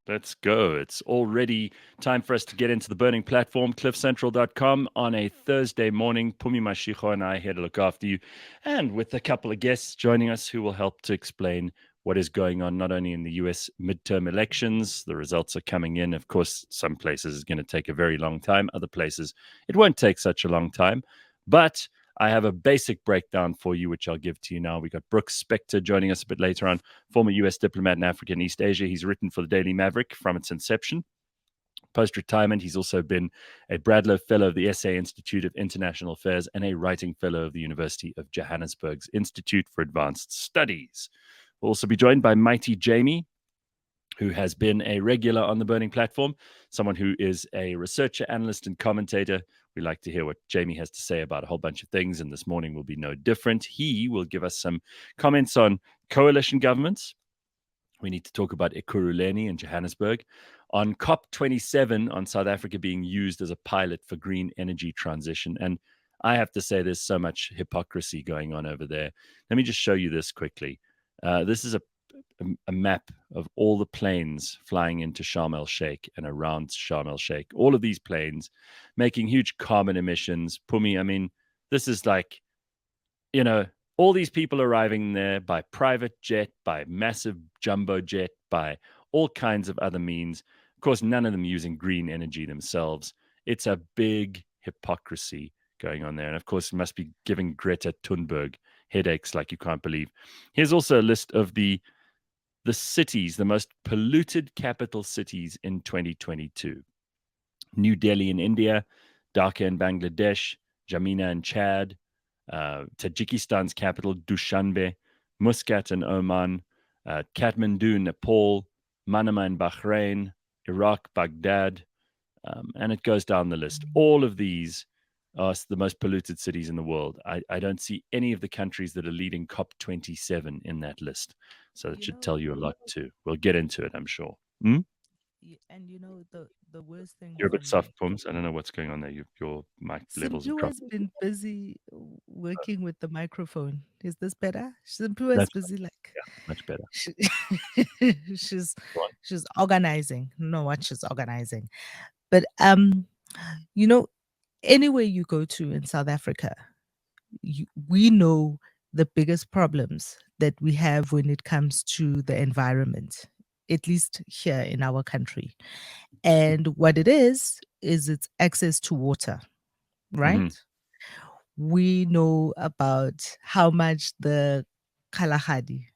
Let's go. It's already time for us to get into the burning platform, cliffcentral.com, on a Thursday morning. Pumi Mashicho and I here to look after you, and with a couple of guests joining us who will help to explain what is going on, not only in the US midterm elections. The results are coming in. Of course, some places it's going to take a very long time. Other places, it won't take such a long time. But I have a basic breakdown for you, which I'll give to you now. We got Brooks Spector joining us a bit later on, former US diplomat in Africa and East Asia. He's written for the Daily Maverick from its inception. Post-retirement, he's also been a Bradlow Fellow of the SA Institute of International Affairs and a Writing Fellow of the University of Johannesburg's Institute for Advanced Studies. We'll also be joined by Mighty Jamie, who has been a regular on the Burning Platform, someone who is a researcher, analyst, and commentator. We like to hear what Jamie has to say about a whole bunch of things, and this morning will be no different. He will give us some comments on coalition governments. We need to talk about Ekurhuleni in Johannesburg, on COP27 on South Africa being used as a pilot for green energy transition. And I have to say there's so much hypocrisy going on over there. Let me just show you this quickly. This is a map of all the planes flying into Sharm el-Sheikh and around Sharm el-Sheikh. All of these planes making huge carbon emissions. Pumi, I mean, this is like, all these people arriving there by private jet, by massive jumbo jet, by all kinds of other means. Of course, none of them using green energy themselves. It's a big hypocrisy going on there. And of course, it must be giving Greta Thunberg headaches like you can't believe. Here's also a list of the cities, the most polluted capital cities in 2022. New Delhi in India, Dhaka in Bangladesh, Jamina in Chad, Tajikistan's capital, Dushanbe, Muscat in Oman, Kathmandu, Nepal, Manama in Bahrain, Iraq, Baghdad, and it goes down the list. All of these are the most polluted cities in the world. I don't see any of the countries that are leading COP27 in that list. So that should tell you a lot too. We'll get into it, I'm sure. And the worst thing You're a for bit me, soft, Pums. I don't know what's going on there. Your mic levels are Simpu has dropping. been busy working with the microphone. Is this better? Simpu is That's busy, like much better. she, she's Go on. she's organizing. No, what she's organizing, but you know, anywhere you go to in South Africa, we know the biggest problems that we have when it comes to the environment, at least here in our country. And what it is it's access to water, right? Mm-hmm. We know about how much the Kalahari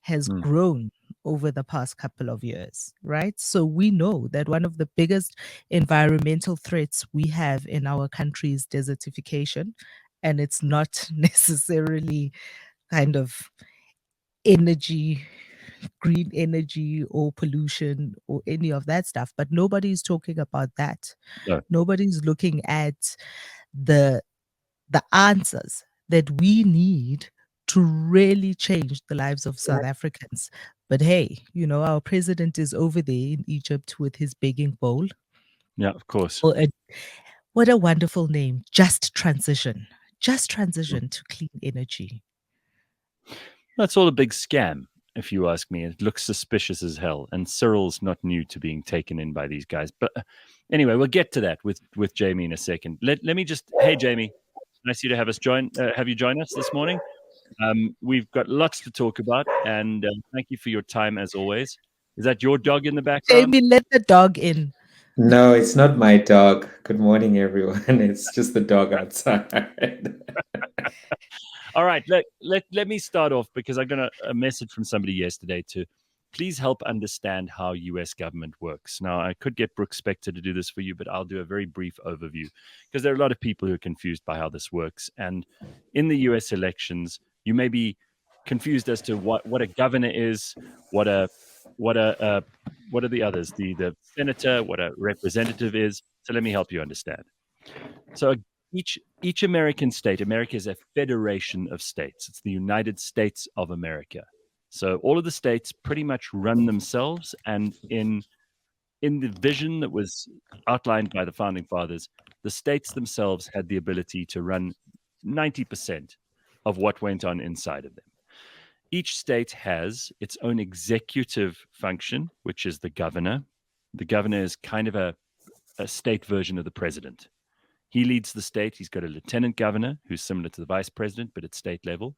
has Mm. grown over the past couple of years, right? So we know that one of the biggest environmental threats we have in our country is desertification. And it's not necessarily kind of energy, green energy or pollution or any of that stuff. But nobody's talking about that. No. Nobody's looking at the answers that we need to really change the lives of South Africans. But hey, our president is over there in Egypt with his begging bowl. Yeah, of course. Or what a wonderful name. Just transition. Just transition to clean energy. That's all a big scam, if you ask me. It looks suspicious as hell. And Cyril's not new to being taken in by these guys. But anyway, we'll get to that with Jamie in a second. Let me just, hey, Jamie, nice you to have you join us this morning. We've got lots to talk about, and thank you for your time as always. Is that your dog in the background? Jamie, let the dog in. No, it's not my dog. Good morning, everyone. It's just the dog outside. All right, let me start off because I got a message from somebody yesterday to please help understand how US government works. Now, I could get Brooks Spector to do this for you, but I'll do a very brief overview because there are a lot of people who are confused by how this works. And in the US elections, you may be confused as to what a governor is, what are the others, the senator, what a representative is. So let me help you understand. So each American state, America is a federation of states. It's the United States of America. So all of the states pretty much run themselves, and in the vision that was outlined by the founding fathers, the states themselves had the ability to run 90% of what went on inside of them. Each state has its own executive function, which is the governor. The governor is kind of a state version of the president. He leads the state. He's got a lieutenant governor who's similar to the vice president, but at state level.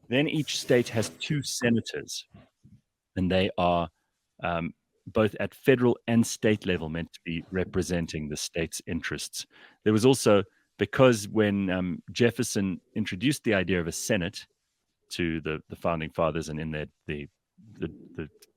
Then each state has 2 senators, and they are both at federal and state level meant to be representing the state's interests. There was also, because when Jefferson introduced the idea of a Senate to the founding fathers and in the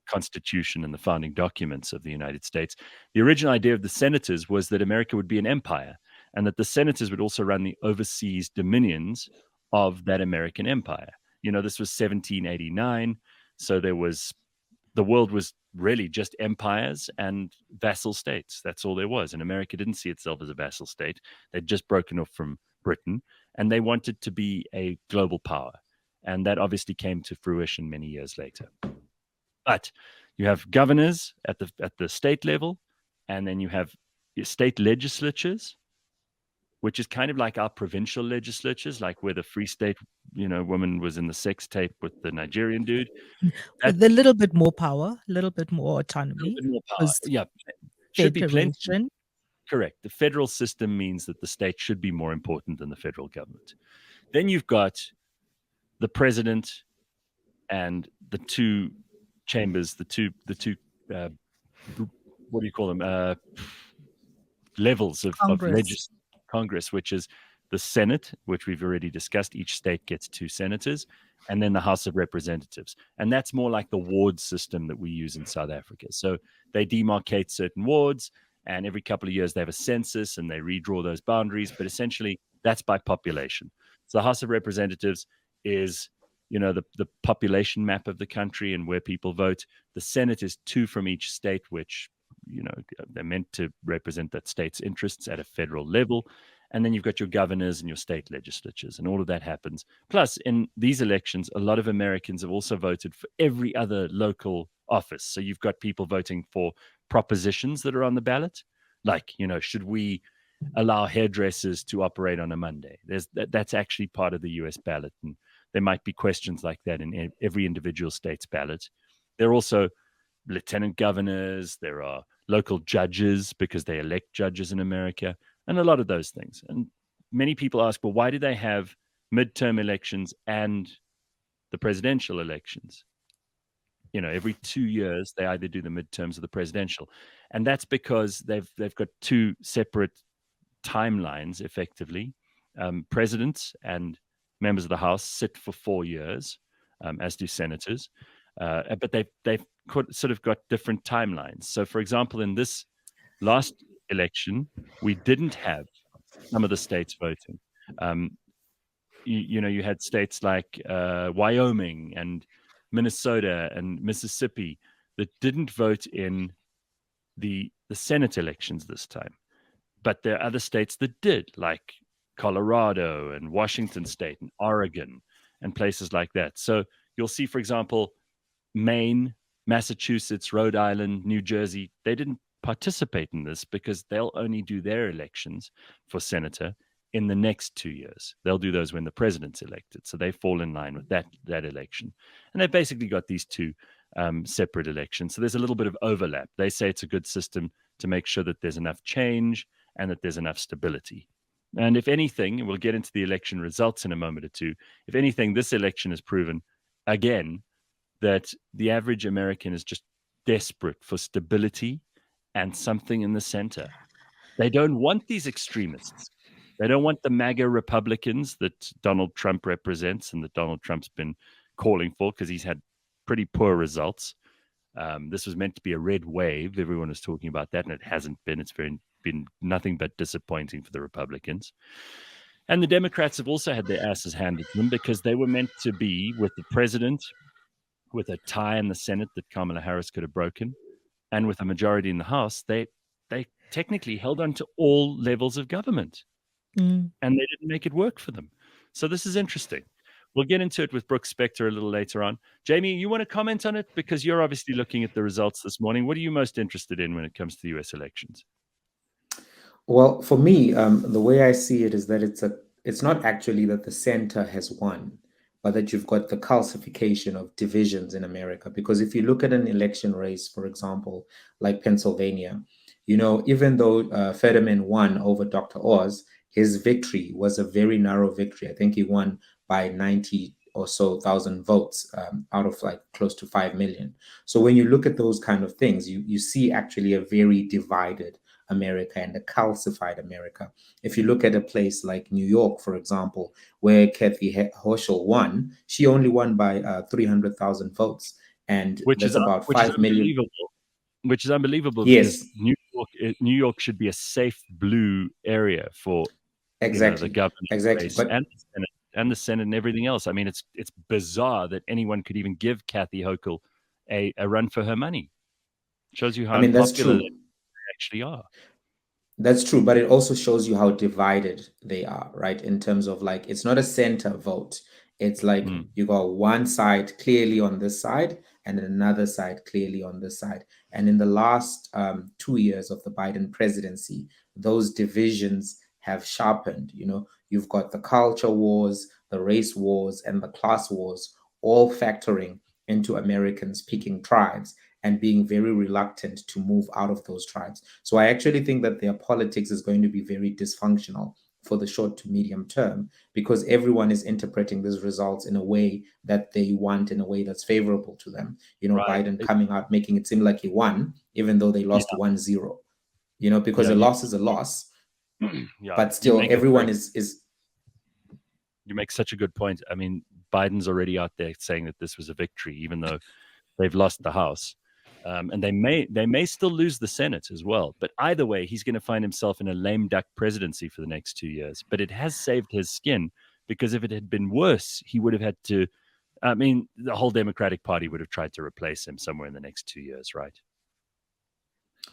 Constitution and the founding documents of the United States, the original idea of the senators was that America would be an empire and that the senators would also run the overseas dominions of that American empire. This was 1789, so the world was really just empires and vassal states. That's all there was. And America didn't see itself as a vassal state. They'd just broken off from Britain, and they wanted to be a global power. And that obviously came to fruition many years later. But you have governors at the state level, and then you have state legislatures, which is kind of like our provincial legislatures, like where the Free State, woman was in the sex tape with the Nigerian dude. With a little bit more power, a little bit more autonomy. A little bit more power. Yeah, should be plenty. Federation. Correct. The federal system means that the state should be more important than the federal government. Then you've got the president and the 2 chambers, the two what do you call them? Levels of Congress, which is the Senate, which we've already discussed. Each state gets 2 senators, and then the House of Representatives. And that's more like the ward system that we use in South Africa. So they demarcate certain wards, and every couple of years they have a census and they redraw those boundaries. But essentially, that's by population. So the House of Representatives is, the population map of the country and where people vote. The Senate is 2 from each state, which, they're meant to represent that state's interests at a federal level. And then you've got your governors and your state legislatures, and all of that happens. Plus, in these elections, a lot of Americans have also voted for every other local office. So you've got people voting for propositions that are on the ballot, like, should we allow hairdressers to operate on a Monday? That's actually part of the US ballot, and there might be questions like that in every individual state's ballot. There are also lieutenant governors, there are local judges, because they elect judges in America, and a lot of those things. And many people ask, well, why do they have midterm elections and the presidential elections? Every 2 years, they either do the midterms or the presidential. And that's because they've got 2 separate timelines, effectively. Presidents and members of the House sit for 4 years, as do senators. But they've sort of got different timelines. So, for example, in this last election, we didn't have some of the states voting. You had states like Wyoming and Minnesota and Mississippi that didn't vote in the Senate elections this time. But there are other states that did, like Colorado and Washington State and Oregon and places like that. So you'll see, for example, Maine, Massachusetts, Rhode Island, New Jersey, they didn't participate in this because they'll only do their elections for senator in the next 2 years. They'll do those when the president's elected. So they fall in line with that election. And they've basically got these 2 separate elections. So there's a little bit of overlap. They say it's a good system to make sure that there's enough change and that there's enough stability. And if anything, and we'll get into the election results in a moment or two, if anything, this election has proven again that the average American is just desperate for stability and something in the center. They don't want these extremists. They don't want the MAGA Republicans that Donald Trump represents and that Donald Trump's been calling for, because he's had pretty poor results. This was meant to be a red wave. Everyone was talking about that, and it hasn't been. It's been nothing but disappointing for the Republicans. And the Democrats have also had their asses handed to them, because they were meant to be with the president, with a tie in the Senate that Kamala Harris could have broken, and with a majority in the House. They technically held on to all levels of government, and they didn't make it work for them. So this is interesting. We'll get into it with Brooks Spector a little later on. Jamie, you want to comment on it? Because you're obviously looking at the results this morning. What are you most interested in when it comes to the US elections? Well, for me, the way I see it is that it's not actually that the center has won, but that you've got the calcification of divisions in America. Because if you look at an election race, for example, like Pennsylvania, even though Fetterman won over Dr. Oz, his victory was a very narrow victory. I think he won by 90 or so thousand votes out of like close to 5 million. So when you look at those kind of things, you see actually a very divided America and a calcified America. If you look at a place like New York, for example, where Kathy Hochul won, she only won by 300,000 votes. And that's about 5 million. Unbelievable. Which is unbelievable Yes. because New York should be a safe blue area for Exactly. the governor Exactly. race and the Senate and everything else. I mean, it's bizarre that anyone could even give Kathy Hochul a run for her money. Shows you how unpopular they actually are. That's true, but it also shows you how divided they are, right? In terms of like, it's not a center vote. It's like you got one side clearly on this side and another side clearly on this side. And in the last 2 years of the Biden presidency, those divisions have sharpened. You've got the culture wars, the race wars, and the class wars all factoring into Americans picking tribes and being very reluctant to move out of those tribes. So I actually think that their politics is going to be very dysfunctional for the short to medium term, because everyone is interpreting these results in a way that they want, in a way that's favorable to them. Right. Biden coming out, making it seem like he won, even though they lost 1-0, because a loss is a loss. But still, everyone is. You make such a good point. I mean, Biden's already out there saying that this was a victory, even though they've lost the House. And they may still lose the Senate as well. But either way, he's going to find himself in a lame duck presidency for the next 2 years. But it has saved his skin, because if it had been worse, he would have had to. I mean, the whole Democratic Party would have tried to replace him somewhere in the next 2 years, right?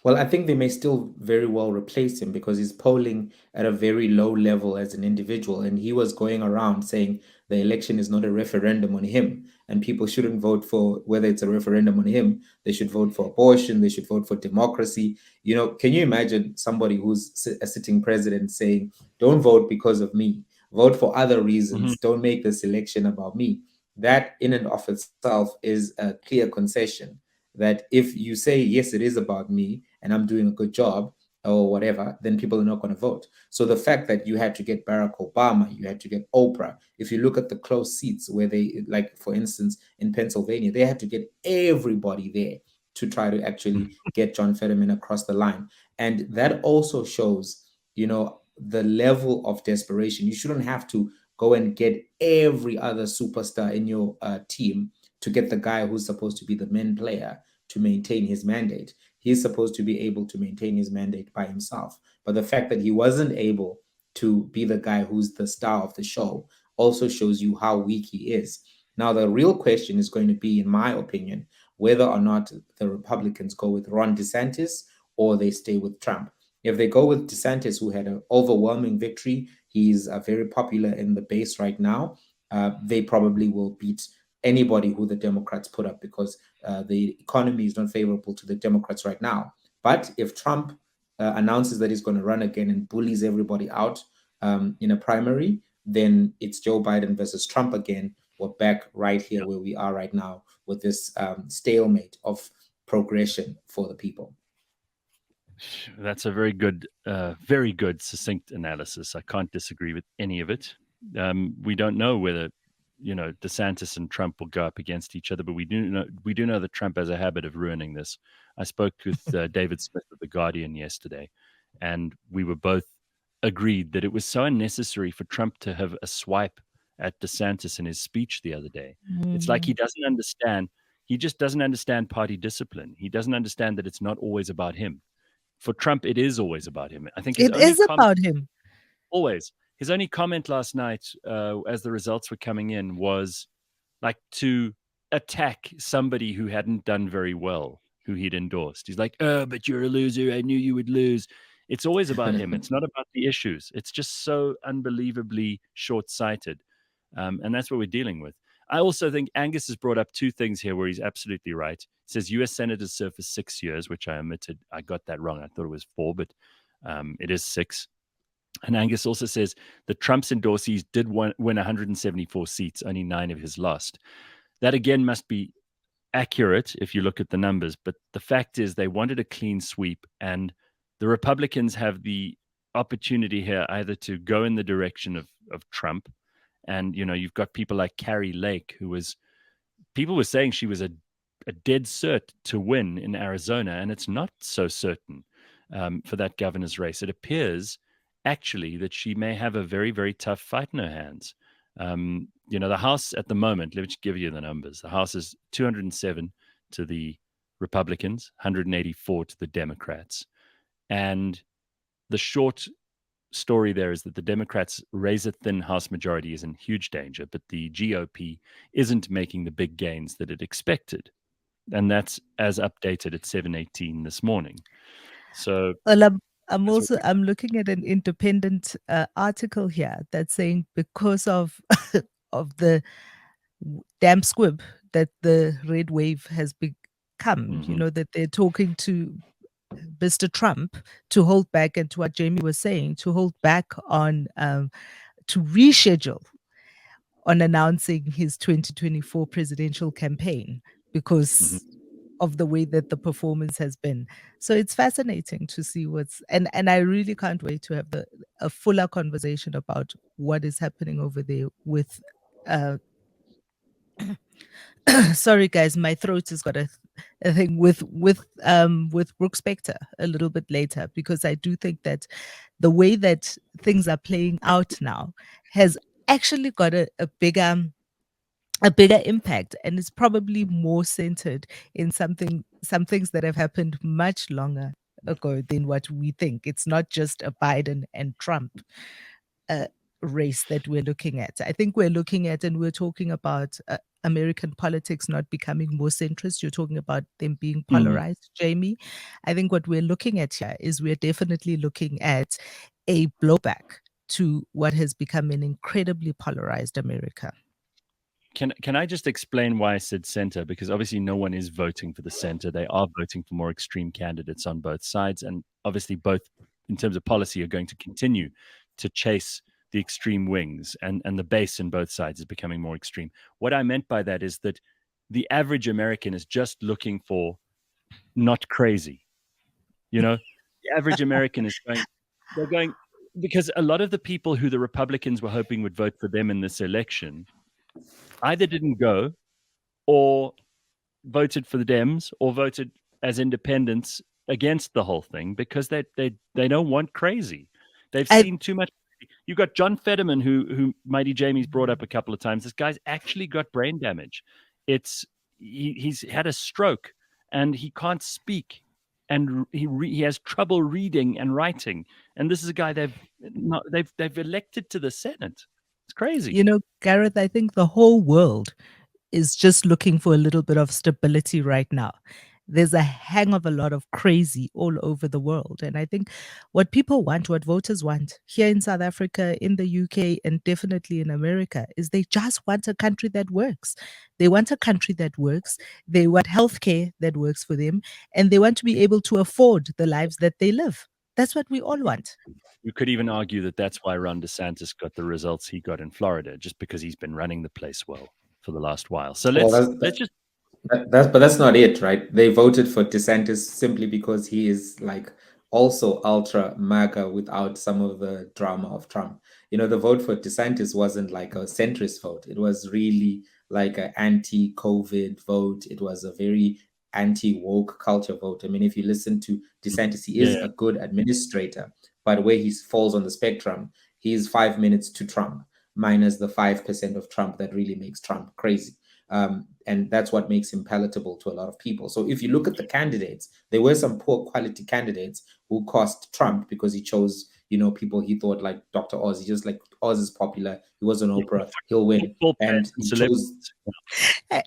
Well, I think they may still very well replace him, because he's polling at a very low level as an individual. And he was going around saying the election is not a referendum on him, and people shouldn't vote for whether it's a referendum on him. They should vote for abortion. They should vote for democracy. Can you imagine somebody who's a sitting president saying, don't vote because of me, vote for other reasons. Don't make this election about me. That in and of itself is a clear concession that if you say, yes, it is about me and I'm doing a good job or whatever, then people are not going to vote. So the fact that you had to get Barack Obama, you had to get Oprah, if you look at the close seats where they, like, for instance, in Pennsylvania, they had to get everybody there to try to actually get John Fetterman across the line. And that also shows, the level of desperation. You shouldn't have to go and get every other superstar in your team to get the guy who's supposed to be the main player to maintain his mandate. He's supposed to be able to maintain his mandate by himself. But the fact that he wasn't able to be the guy who's the star of the show also shows you how weak he is. Now, the real question is going to be, in my opinion, whether or not the Republicans go with Ron DeSantis or they stay with Trump. If they go with DeSantis, who had an overwhelming victory, he's very popular in the base right now, they probably will beat anybody who the Democrats put up, because the economy is not favorable to the Democrats right now. But if Trump announces that he's going to run again and bullies everybody out in a primary, then it's Joe Biden versus Trump again. We're back right here where we are right now, with this stalemate of progression for the people. That's a very good, succinct analysis. I can't disagree with any of it. We don't know whether DeSantis and Trump will go up against each other, but we do know that Trump has a habit of ruining this. I spoke with David Smith of The Guardian yesterday, and we were both agreed that it was so unnecessary for Trump to have a swipe at DeSantis in his speech the other day. It's like he doesn't understand. He just doesn't understand party discipline. He doesn't understand that it's not always about him. For Trump, it is always about him. I think it is about him. Always. His only comment last night, as the results were coming in, was like to attack somebody who hadn't done very well, who he'd endorsed. He's like, "Oh, but you're a loser. I knew you would lose." It's always about him. It's not about the issues. It's just so unbelievably short-sighted. And that's what we're dealing with. I also think Angus has brought up two things here where he's absolutely right. He says U.S. senators serve for 6 years, which I omitted. I got that wrong. I thought it was 4, but it is 6. And Angus also says that Trump's endorsees did win 174 seats, only 9 of his lost. That again must be accurate if you look at the numbers, but the fact is they wanted a clean sweep, and the Republicans have the opportunity here either to go in the direction of Trump, and you've got people like Carrie Lake, people were saying she was a dead cert to win in Arizona, and it's not so certain for that governor's race. It appears actually that she may have a very, very tough fight in her hands. The House at the moment, let me just give you the numbers. The House is 207 to the Republicans, 184 to the Democrats. And the short story there is that the Democrats' razor-thin House majority is in huge danger, but the GOP isn't making the big gains that it expected. And that's as updated at 7:18 this morning. So Well, I'm looking at an independent article here that's saying because of of the damn squib that the red wave has become, that they're talking to Mr. Trump to hold back, and to what Jamie was saying, to hold back on to reschedule on announcing his 2024 presidential campaign because of the way that the performance has been. So it's fascinating to see and I really can't wait to have a fuller conversation about what is happening over there with sorry guys, my throat has got a thing with Brooks Spector a little bit later, because I do think that the way that things are playing out now has actually got a bigger impact, and it's probably more centered in some things that have happened much longer ago than what we think. It's not just a Biden and Trump race that we're looking at. I think we're looking at, and we're talking about American politics not becoming more centrist. You're talking about them being polarized, Jamie. I think what we're looking at here is we're definitely looking at a blowback to what has become an incredibly polarized America. Can I just explain why I said center? Because obviously no one is voting for the center. They are voting for more extreme candidates on both sides. And obviously both, in terms of policy, are going to continue to chase the extreme wings. And the base in both sides is becoming more extreme. What I meant by that is that the average American is just looking for not crazy. The average American is they're going, because a lot of the people who the Republicans were hoping would vote for them in this election either didn't go or voted for the Dems or voted as independents against the whole thing because they don't want crazy. They've seen too much. You got John Fetterman, who Mighti Jamie's brought up a couple of times. This guy's actually got brain damage. He's had a stroke and he can't speak, and he has trouble reading and writing. And this is a guy they've elected to the Senate. It's crazy. Gareth, I think the whole world is just looking for a little bit of stability right now. There's a hang of a lot of crazy all over the world. And I think what people want, what voters want here in South Africa, in the UK, and definitely in America, is they just want a country that works. They want a country that works. They want healthcare that works for them. And they want to be able to afford the lives that they live. That's what we all want. You could even argue that that's why Ron DeSantis got the results he got in Florida, just because he's been running the place well for the last while. So let's just. But that's not it, right? They voted for DeSantis simply because he is like also ultra MAGA without some of the drama of Trump. The vote for DeSantis wasn't like a centrist vote. It was really like an anti-COVID vote. It was a very anti-woke culture vote. I mean, if you listen to DeSantis, he is a good administrator, but where he falls on the spectrum, he is 5 minutes to Trump, minus the 5% of Trump that really makes Trump crazy. And that's what makes him palatable to a lot of people. So if you look at the candidates, there were some poor quality candidates who cost Trump because he chose, people he thought like Dr. Oz. He just like Oz is popular. He was on Oprah. He'll win. And he chose.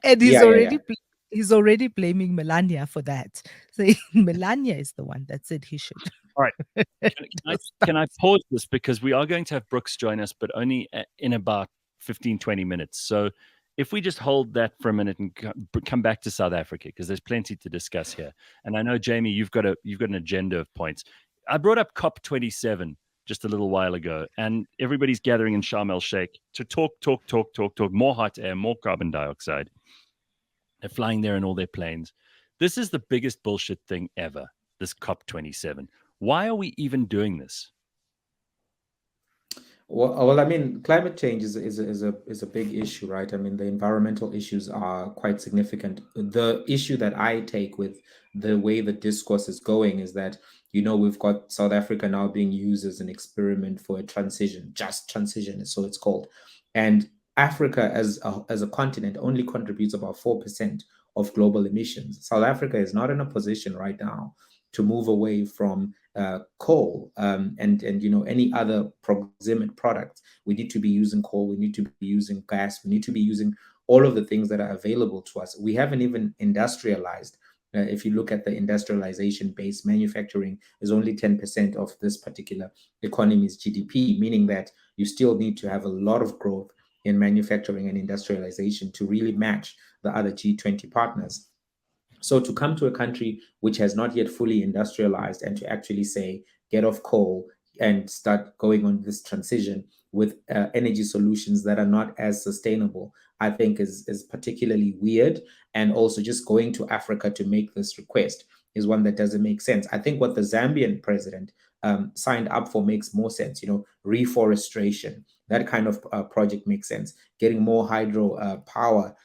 And he's already blaming Melania for that. So Melania is the one that said he should. All right. Can I pause this, because we are going to have Brooks join us, but only in about 15, 20 minutes. So if we just hold that for a minute and come back to South Africa, because there's plenty to discuss here. And I know, Jamie, you've got an agenda of points. I brought up COP27 just a little while ago, and everybody's gathering in Sharm el Sheikh to talk, more hot air, more carbon dioxide. They're flying there in all their planes. This is the biggest bullshit thing ever, this COP27. Why are we even doing this? Well, I mean, climate change is a big issue, right? I mean, the environmental issues are quite significant. The issue that I take with the way the discourse is going is that, we've got South Africa now being used as an experiment for a transition, just transition, so it's called. And Africa as a continent only contributes about 4% of global emissions. South Africa is not in a position right now to move away from coal and any other proximate products. We need to be using coal. We need to be using gas. We need to be using all of the things that are available to us. We haven't even industrialized. If you look at the industrialization base, manufacturing is only 10% of this particular economy's GDP, meaning that you still need to have a lot of growth in manufacturing and industrialization to really match the other G20 partners. So to come to a country which has not yet fully industrialized and to actually say, get off coal and start going on this transition with energy solutions that are not as sustainable, I think is particularly weird. And also just going to Africa to make this request is one that doesn't make sense. I think what the Zambian president signed up for makes more sense. Reforestation, that kind of project makes sense. Getting more hydro power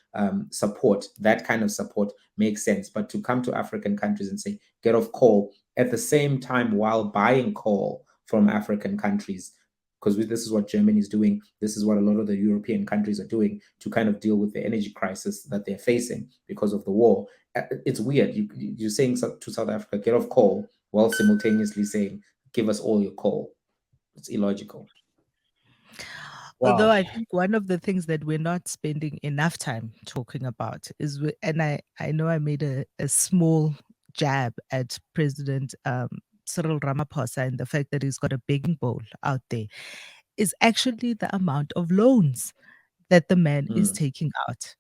support, that kind of support makes sense. But to come to African countries and say, get off coal at the same time while buying coal from African countries, because this is what Germany is doing. This is what a lot of the European countries are doing to kind of deal with the energy crisis that they're facing because of the war. It's weird. You're saying to South Africa, get off coal, while simultaneously saying, give us all your coal. It's illogical. Although Wow. I think one of the things that we're not spending enough time talking about is, and I know I made a small jab at President Cyril Ramaphosa and the fact that he's got a begging bowl out there, is actually the amount of loans that the man is taking out.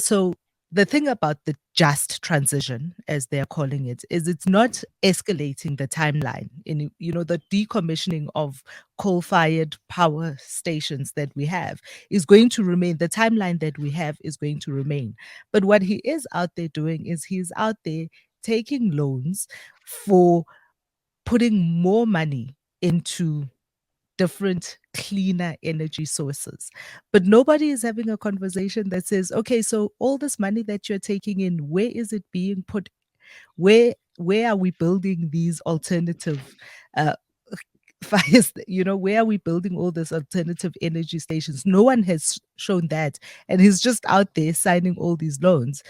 So the thing about the just transition, as they're calling it, is it's not escalating the timeline in, the decommissioning of coal-fired power stations that we have is going to remain. The timeline that we have is going to remain. But what he is out there doing is he's out there taking loans for putting more money into different cleaner energy sources. But nobody is having a conversation that says, okay, so all this money that you're taking in, where is it being put? Where are we building these alternative fires? Where are we building all these alternative energy stations? No one has shown that. And he's just out there signing all these loans.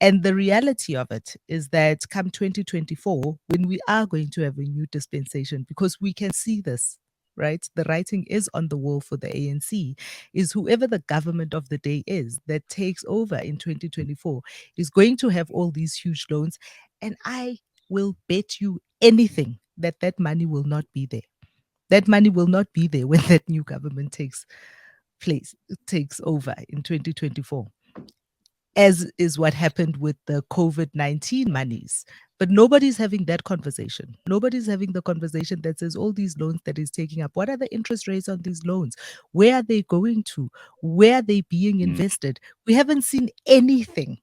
And the reality of it is that come 2024, when we are going to have a new dispensation, because we can see this, right? The writing is on the wall for the ANC, is whoever the government of the day is that takes over in 2024 is going to have all these huge loans. And I will bet you anything that that money will not be there. That money will not be there when that new government takes over in 2024, as is what happened with the COVID-19 monies. But nobody's having that conversation. Nobody's having the conversation that says all these loans that he's taking up, what are the interest rates on these loans? Where are they going to? Where are they being invested? We haven't seen anything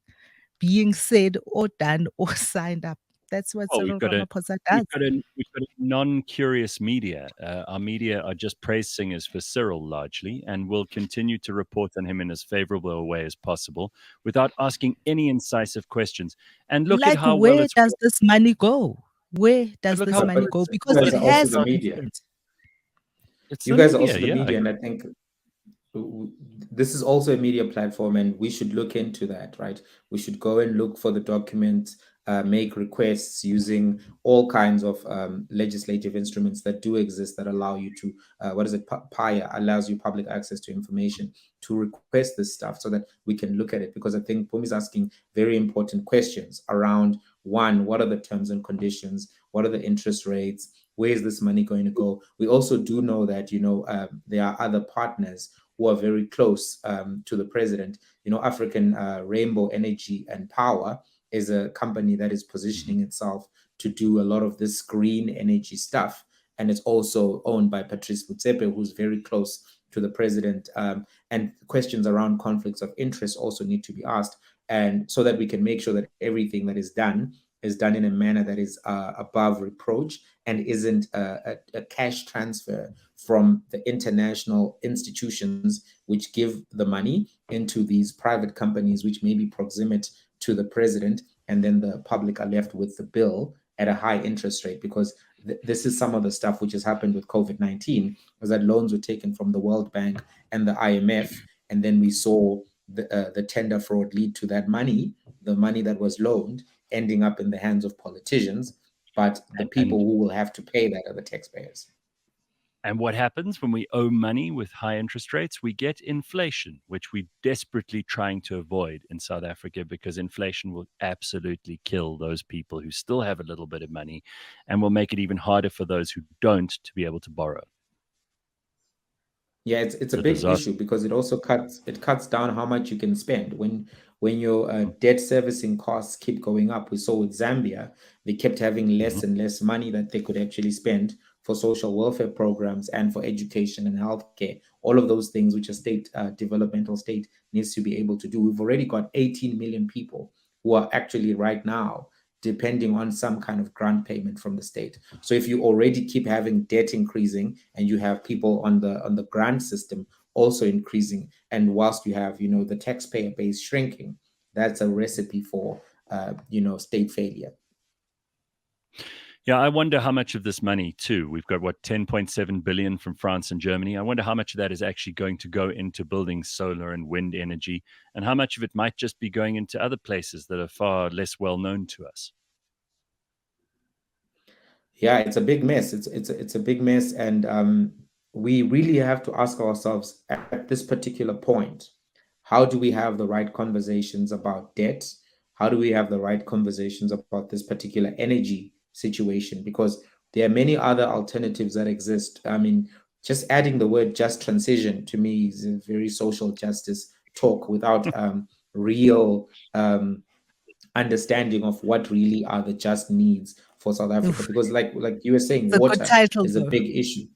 being said or done or signed up. That's what Oh, Cyril Ramaphosa does. we've got a non-curious media. Our media are just praise singers for Cyril largely, and will continue to report on him in as favorable a way as possible without asking any incisive questions. And look at Like, how well where it's does this money go? Where does look this how But money well go? it's, Because you well, guys it are also has the been media. spent. it's You the guys are media. also the Yeah, I media, and agree. I think this is also a media platform, and we should look into that, right? We should go and look for the documents, make requests using all kinds of legislative instruments that do exist that allow you to, what is it, PIA allows you public access to information to request this stuff so that we can look at it. Because I think Pumi is asking very important questions around, one, what are the terms and conditions? What are the interest rates? Where is this money going to go? We also do know that, there are other partners who are very close to the president. African Rainbow Energy and Power is a company that is positioning itself to do a lot of this green energy stuff. and it's also owned by Patrice Motsepe, who's very close to the president. And questions around conflicts of interest also need to be asked, and so that we can make sure that everything that is done in a manner that is above reproach and isn't a cash transfer from the international institutions which give the money into these private companies, which may be proximate to the president, and then the public are left with the bill at a high interest rate. Because this is some of the stuff which has happened with COVID-19, was that loans were taken from the World Bank and the IMF, and then we saw the tender fraud lead to that money, the money that was loaned, ending up in the hands of politicians, but the people who will have to pay that are the taxpayers. And what happens when we owe money with high interest rates? We get inflation, which we're desperately trying to avoid in South Africa, because inflation will absolutely kill those people who still have a little bit of money and will make it even harder for those who don't to be able to borrow. Yeah, it's a big issue because it also cuts down how much you can spend when your debt servicing costs keep going up. We saw with Zambia, they kept having less and less money that they could actually spend for social welfare programs and for education and healthcare. All of those things which a state developmental state needs to be able to do. We've already got 18 million people who are actually right now depending on some kind of grant payment from the state. So if you already keep having debt increasing and you have people on the grant system also increasing, and whilst you have the taxpayer base shrinking, that's a recipe for state failure. Yeah, I wonder how much of this money too. We've got 10.7 billion from France and Germany. I wonder how much of that is actually going to go into building solar and wind energy, and how much of it might just be going into other places that are far less well known to us. Yeah, it's a big mess. It's a big mess, and we really have to ask ourselves at this particular point, how do we have the right conversations about debt? How do we have the right conversations about this particular energy situation? Because there are many other alternatives that exist. I mean, just adding the word just transition to me is a very social justice talk without real understanding of what really are the just needs for South Africa. Because like you were saying, It's a good water title, is a though. big issue.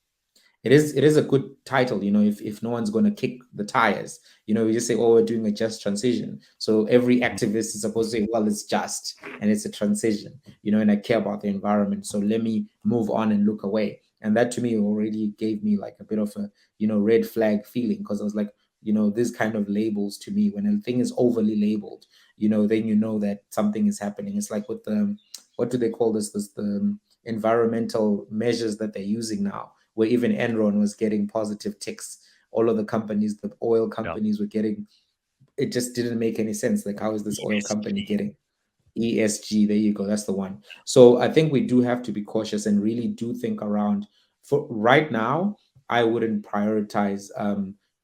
It is a good title, if no one's going to kick the tires, we just say, oh, we're doing a just transition. So every activist is supposed to say, well, it's just, and it's a transition, and I care about the environment. So let me move on and look away. And that to me already gave me like a bit of a, red flag feeling, because I was like, this kind of labels to me, when a thing is overly labeled, then you know that something is happening. It's like with the, what do they call this? The environmental measures that they're using now, where even Enron was getting positive ticks. All of the companies, the oil companies were getting, it just didn't make any sense. Like, how is this oil company getting ESG? There you go. That's the one. So I think we do have to be cautious and really do think around. For right now, I wouldn't prioritize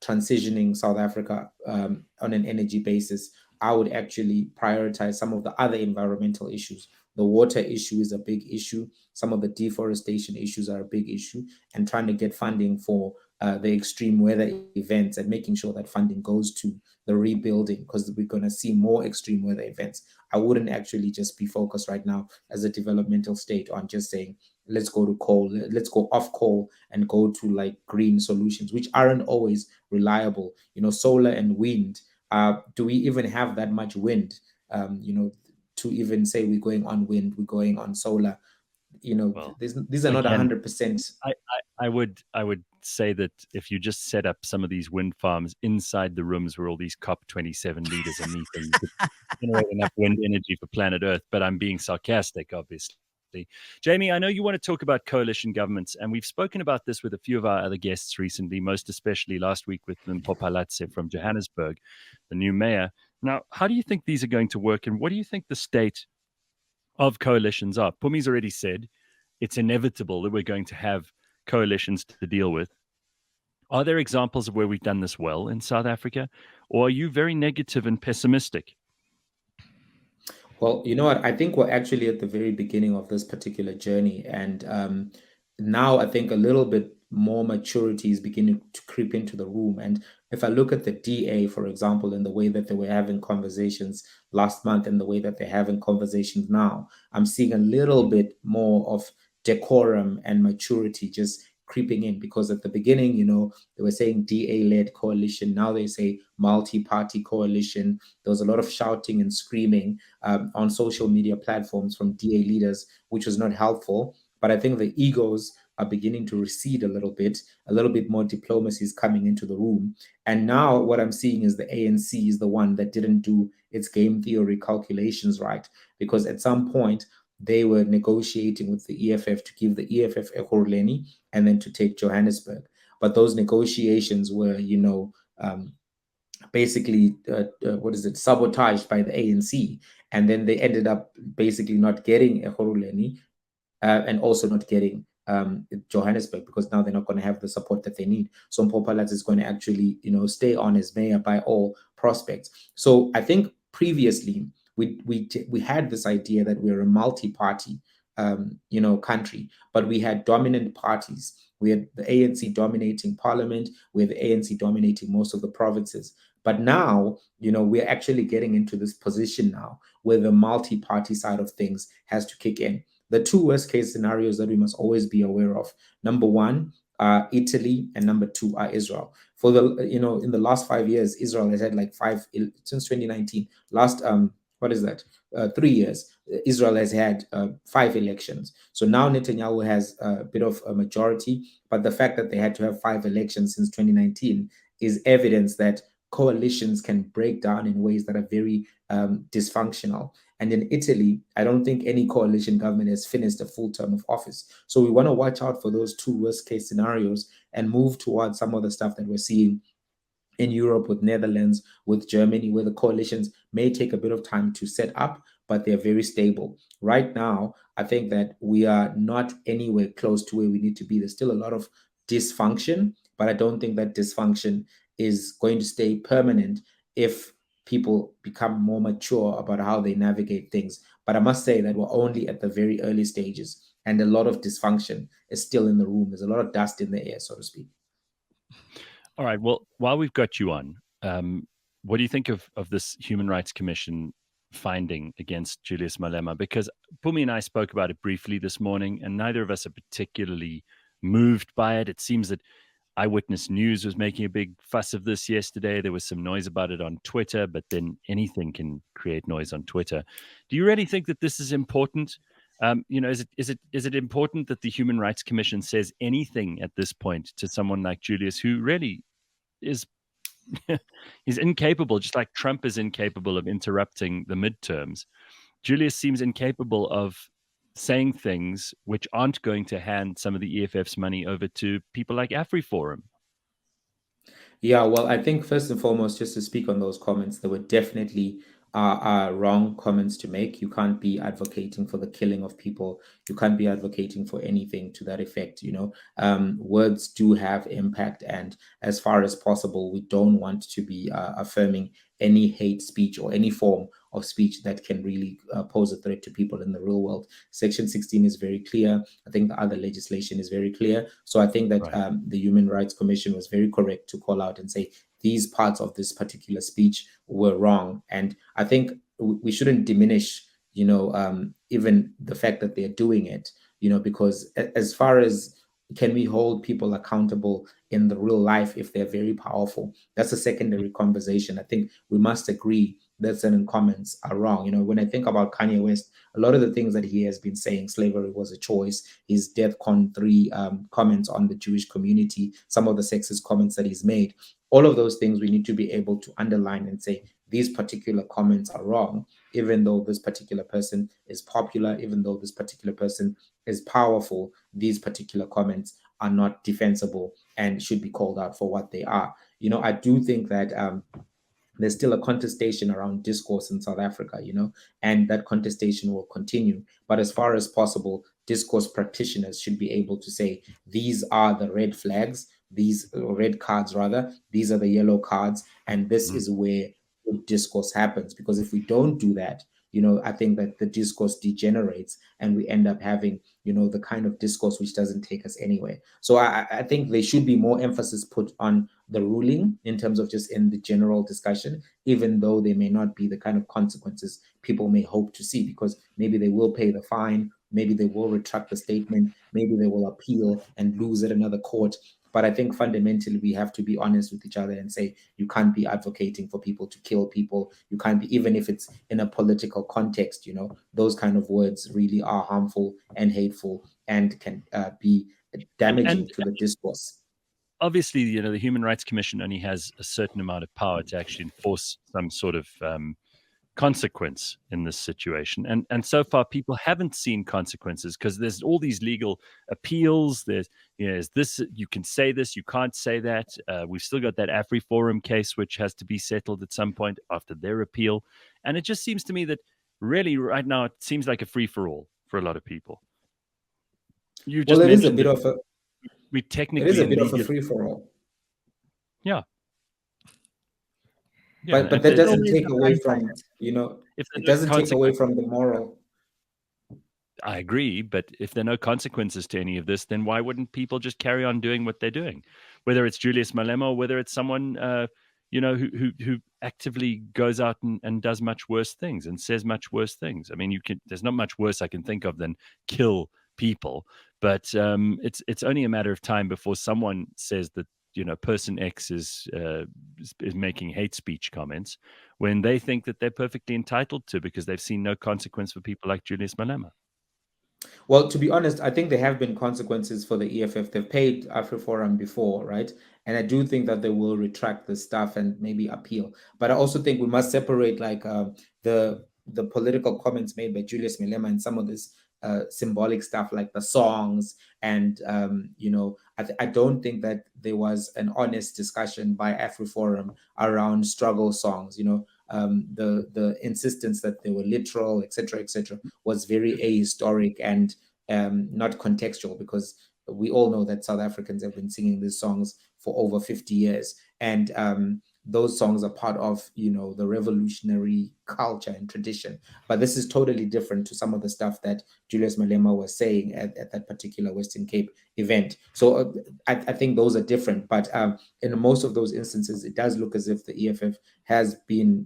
transitioning South Africa on an energy basis. I would actually prioritize some of the other environmental issues. The water issue is a big issue. Some of the deforestation issues are a big issue, and trying to get funding for the extreme weather events and making sure that funding goes to the rebuilding, because we're going to see more extreme weather events. I wouldn't actually just be focused right now as a developmental state on just saying, let's go to coal, let's go off coal and go to like green solutions, which aren't always reliable. Solar and wind. Do we even have that much wind? To even say we're going on wind, we're going on solar. Well, these are not 100%. I would say that if you just set up some of these wind farms inside the rooms where all these COP27 leaders are meeting, you could generate enough wind energy for planet Earth. But I'm being sarcastic, obviously. Jamie, I know you want to talk about coalition governments, and we've spoken about this with a few of our other guests recently, most especially last week with Mpopalatse from Johannesburg, the new mayor. Now, how do you think these are going to work, and what do you think the state of coalitions are? Pumi's already said it's inevitable that we're going to have coalitions to deal with. Are there examples of where we've done this well in South Africa, or are you very negative and pessimistic? Well, you know what? I think we're actually at the very beginning of this particular journey. And now I think a little bit more maturity is beginning to creep into the room. And if I look at the DA, for example, and the way that they were having conversations last month and the way that they're having conversations now, I'm seeing a little bit more of decorum and maturity just creeping in, because at the beginning, they were saying DA-led coalition. Now they say multi-party coalition. There was a lot of shouting and screaming on social media platforms from DA leaders, which was not helpful. But I think the egos are beginning to recede a little bit more diplomacy is coming into the room. And now what I'm seeing is the ANC is the one that didn't do its game theory calculations right, because at some point they were negotiating with the EFF to give the EFF Ekurhuleni and then to take Johannesburg. But those negotiations were, basically, sabotaged by the ANC. And then they ended up basically not getting Ekurhuleni and also not getting Johannesburg, because now they're not going to have the support that they need. So Mpopalat is going to actually, stay on as mayor by all prospects. So I think previously we had this idea that we're a multi-party country, but we had dominant parties. We had the ANC dominating parliament, we had the ANC dominating most of the provinces. But now, we're actually getting into this position now where the multi-party side of things has to kick in. The two worst case scenarios that we must always be aware of: number one, Italy, and number two are Israel. For the, in the last 5 years, Israel has had like since 2019, last, 3 years, Israel has had 5 elections. So now Netanyahu has a bit of a majority, but the fact that they had to have 5 elections since 2019 is evidence that coalitions can break down in ways that are very dysfunctional. And in Italy, I don't think any coalition government has finished a full term of office. So we want to watch out for those two worst case scenarios and move towards some of the stuff that we're seeing in Europe with Netherlands, with Germany, where the coalitions may take a bit of time to set up, but they're very stable. Right now, I think that we are not anywhere close to where we need to be. There's still a lot of dysfunction, but I don't think that dysfunction is going to stay permanent if people become more mature about how they navigate things. But I must say that we're only at the very early stages, and a lot of dysfunction is still in the room. There's a lot of dust in the air, so to speak. All right. Well, while we've got you on, what do you think of this Human Rights Commission finding against Julius Malema? Because Pumi and I spoke about it briefly this morning, and neither of us are particularly moved by it. It seems that Eyewitness News was making a big fuss of this yesterday. There was some noise about it on Twitter, but then anything can create noise on Twitter. Do you really think that this is important? Is it important that the Human Rights Commission says anything at this point to someone like Julius, who really is he's incapable, just like Trump is incapable of interrupting the midterms? Julius seems incapable of saying things which aren't going to hand some of the EFF's money over to people like AfriForum. Yeah, well, I think first and foremost, just to speak on those comments, there were definitely wrong comments to make. You can't be advocating for the killing of people. You can't be advocating for anything to that effect. Words do have impact, and as far as possible, we don't want to be affirming any hate speech or any form of speech that can really pose a threat to people in the real world. Section 16 is very clear. I think the other legislation is very clear. So I think that Right. the Human Rights Commission was very correct to call out and say these parts of this particular speech were wrong. And I think we shouldn't diminish, even the fact that they're doing it, because as far as can we hold people accountable in the real life if they're very powerful, that's a secondary conversation. I think we must agree that certain comments are wrong. When I think about Kanye West, a lot of the things that he has been saying, slavery was a choice, his DEFCON 3 comments on the Jewish community, some of the sexist comments that he's made, all of those things we need to be able to underline and say, these particular comments are wrong, even though this particular person is popular, even though this particular person is powerful, these particular comments are not defensible and should be called out for what they are. I do think that there's still a contestation around discourse in South Africa, and that contestation will continue. But as far as possible, discourse practitioners should be able to say, these are the red flags, these red cards rather, these are the yellow cards, and this is where discourse happens. Because if we don't do that, I think that the discourse degenerates and we end up having, the kind of discourse which doesn't take us anywhere. So I think there should be more emphasis put on the ruling in terms of just in the general discussion, even though they may not be the kind of consequences people may hope to see, because maybe they will pay the fine, maybe they will retract the statement, maybe they will appeal and lose at another court. But I think fundamentally we have to be honest with each other and say you can't be advocating for people to kill people. You can't be, even if it's in a political context, those kind of words really are harmful and hateful and can be damaging And to the discourse. obviously, the Human Rights Commission only has a certain amount of power to actually enforce some sort of consequence in this situation, and so far people haven't seen consequences because there's all these legal appeals. There's is this, you can say this, you can't say that. We've still got that AfriForum case which has to be settled at some point after their appeal, and it just seems to me that really right now it seems like a free-for-all for a lot of people. You just Well, it is a mentioned bit that of a we it technically is a bit of a legally- free-for-all. yeah But if that there's- doesn't always take a away fun from, fact. if there's it no doesn't take away consequence- from the moral. I agree, but if there are no consequences to any of this, then why wouldn't people just carry on doing what they're doing? Whether it's Julius Malema or whether it's someone who actively goes out and does much worse things and says much worse things. I mean, there's not much worse I can think of than kill people, but it's only a matter of time before someone says that person X is making hate speech comments when they think that they're perfectly entitled to, because they've seen no consequence for people like Julius Malema. Well, to be honest, I think there have been consequences for the EFF. They've paid AfriForum before, right? And I do think that they will retract the stuff and maybe appeal. But I also think we must separate the political comments made by Julius Malema and some of this symbolic stuff like the songs. And, I don't think that there was an honest discussion by AfriForum around struggle songs, the insistence that they were literal, etc., was very ahistoric and not contextual, because we all know that South Africans have been singing these songs for over 50 years, and those songs are part of the revolutionary culture and tradition. But this is totally different to some of the stuff that Julius Malema was saying at that particular Western Cape event. So I think those are different. But in most of those instances, it does look as if the EFF has been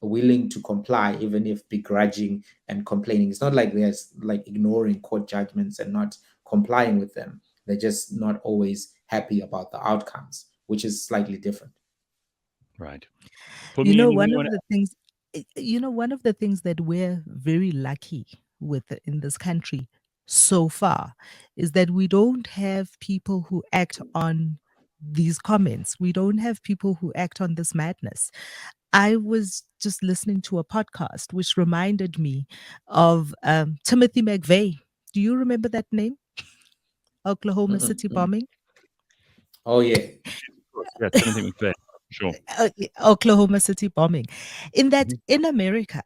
willing to comply, even if begrudging and complaining. It's not like they're like ignoring court judgments and not complying with them. They're just not always happy about the outcomes, which is slightly different. Right. One of the things that we're very lucky with in this country so far is that we don't have people who act on these comments. We don't have people who act on this madness. I was just listening to a podcast which reminded me of Timothy McVeigh. Do you remember that name? Oklahoma City bombing. Oh yeah. Yeah, Timothy McVeigh. Sure. Oklahoma City bombing. In that, in America,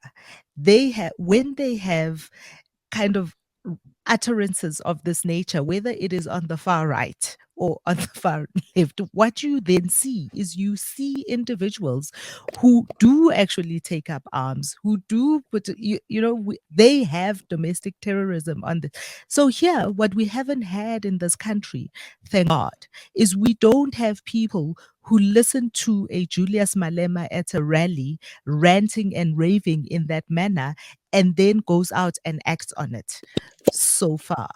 when they have kind of utterances of this nature, whether it is on the far right or on the far left, what you then see is you see individuals who do actually take up arms, who do put, they have domestic terrorism on this. So here, what we haven't had in this country, thank God, is we don't have people who listen to a Julius Malema at a rally ranting and raving in that manner and then goes out and acts on it so far,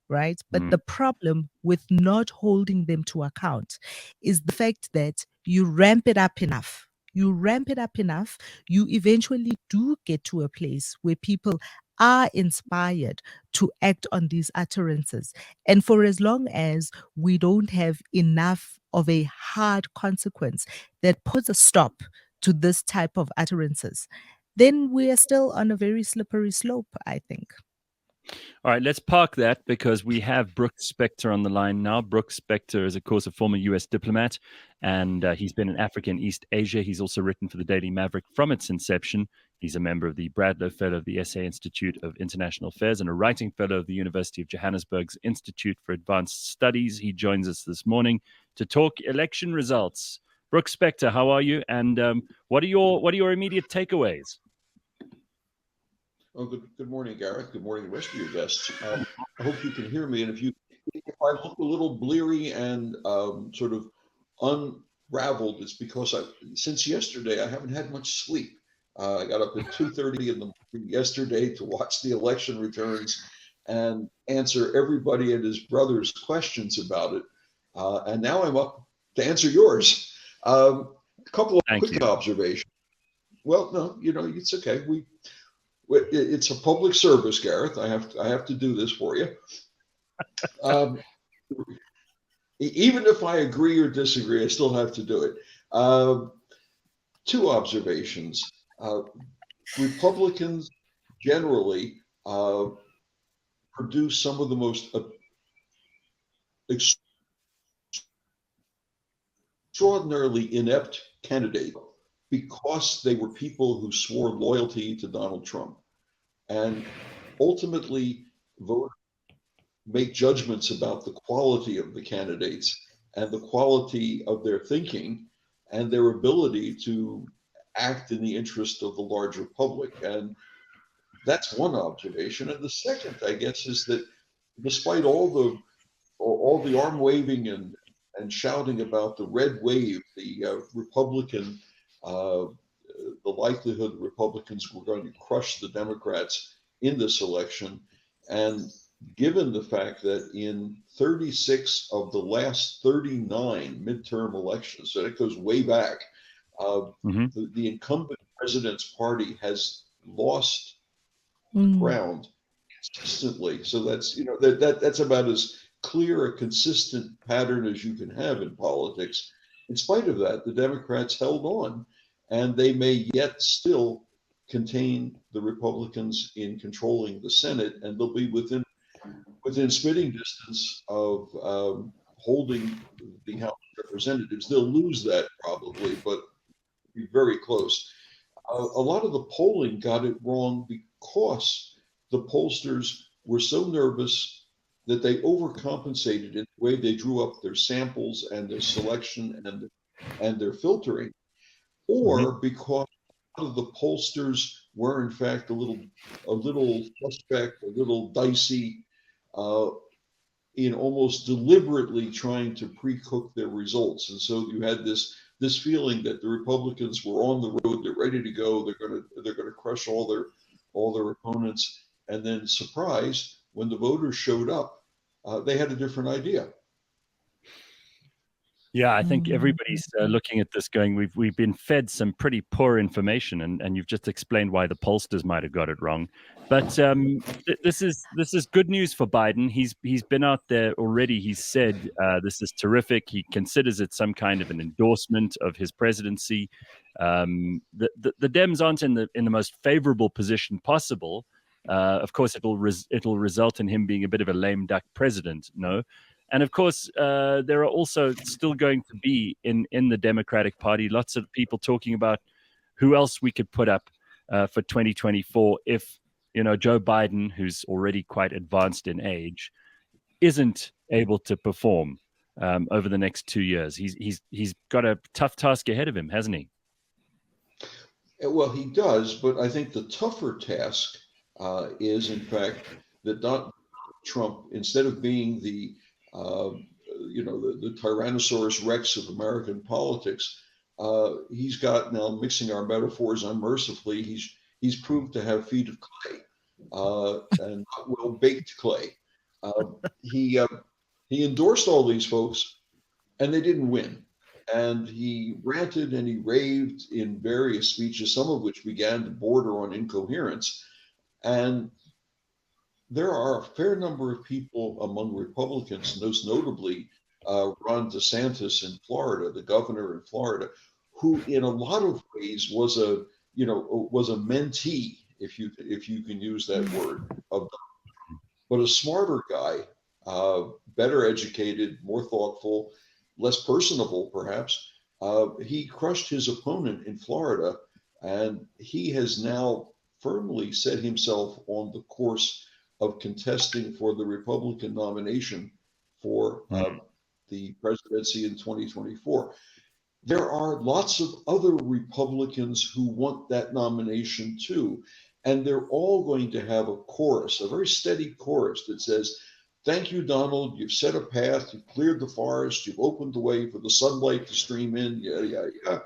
right? But the problem with not holding them to account is the fact that you ramp it up enough. You ramp it up enough, you eventually do get to a place where people are inspired to act on these utterances. And for as long as we don't have enough of a hard consequence that puts a stop to this type of utterances, then we are still on a very slippery slope, I think. All right, let's park that because we have Brooks Spector on the line now. Brooks Spector is, of course, a former U.S. diplomat, and he's been in Africa and East Asia. He's also written for the Daily Maverick from its inception. He's a member of the Bradlow Fellow of the SA Institute of International Affairs and a writing fellow of the University of Johannesburg's Institute for Advanced Studies. He joins us this morning to talk election results. Brooks Spector, how are you? And what are your immediate takeaways? Oh, good morning, Gareth. Good morning, the rest of your guests. I hope you can hear me. And if I look a little bleary and sort of unraveled, it's because since yesterday I haven't had much sleep. I got up at 2:30 in the morning yesterday to watch the election returns, and answer everybody and his brother's questions about it. And now I'm up to answer yours. A couple of quick observations. Well, no, it's okay. It's a public service, Gareth. I have to do this for you. Even if I agree or disagree, I still have to do it. Two observations. Republicans generally produce some of the most extraordinarily inept candidates because they were people who swore loyalty to Donald Trump. And ultimately, voters make judgments about the quality of the candidates and the quality of their thinking and their ability to act in the interest of the larger public. And that's one observation. And the second, I guess, is that despite all the arm waving and shouting about the red wave, the Republican, the likelihood the Republicans were going to crush the Democrats in this election, and given the fact that in 36 of the last 39 midterm elections, so that goes way back, the incumbent president's party has lost ground consistently. So that's that's about as clear a consistent pattern as you can have in politics. In spite of that, the Democrats held on, and they may yet still contain the Republicans in controlling the Senate, and they'll be within spitting distance of holding the House of Representatives. They'll lose that probably, but be very close. A lot of the polling got it wrong because the pollsters were so nervous that they overcompensated in the way they drew up their samples and their selection and their filtering, or because a lot of the pollsters were in fact a little suspect, a little dicey, in almost deliberately trying to pre-cook their results. And so you had this feeling that the Republicans were on the road, they're ready to go, they're gonna crush all their opponents, and then surprise, when the voters showed up, they had a different idea. Yeah, I think everybody's looking at this going, we've been fed some pretty poor information, and you've just explained why the pollsters might have got it wrong. But this is good news for Biden. He's been out there already. He said this is terrific. He considers it some kind of an endorsement of his presidency. The Dems aren't in the most favorable position possible. Of course, it'll result in him being a bit of a lame duck president. No. And of course, there are also still going to be in the Democratic Party lots of people talking about who else we could put up for 2024 if Joe Biden, who's already quite advanced in age, isn't able to perform over the next 2 years. He's got a tough task ahead of him, hasn't he? Well, he does, but I think the tougher task is, in fact, that Donald Trump, instead of being the Tyrannosaurus Rex of American politics, he's got, now mixing our metaphors unmercifully, he's proved to have feet of clay and well-baked clay. He endorsed all these folks, and they didn't win. And he ranted and he raved in various speeches, some of which began to border on incoherence. And there are a fair number of people among Republicans, most notably Ron DeSantis in Florida, the governor in Florida, who in a lot of ways was a mentee, if you can use that word, but a smarter guy, better educated, more thoughtful, less personable, perhaps. He crushed his opponent in Florida, and he has now firmly set himself on the course of contesting for the Republican nomination for the presidency in 2024. There are lots of other Republicans who want that nomination too, and they're all going to have a chorus, a very steady chorus that says, "Thank you, Donald. You've set a path. You've cleared the forest. You've opened the way for the sunlight to stream in. Yeah.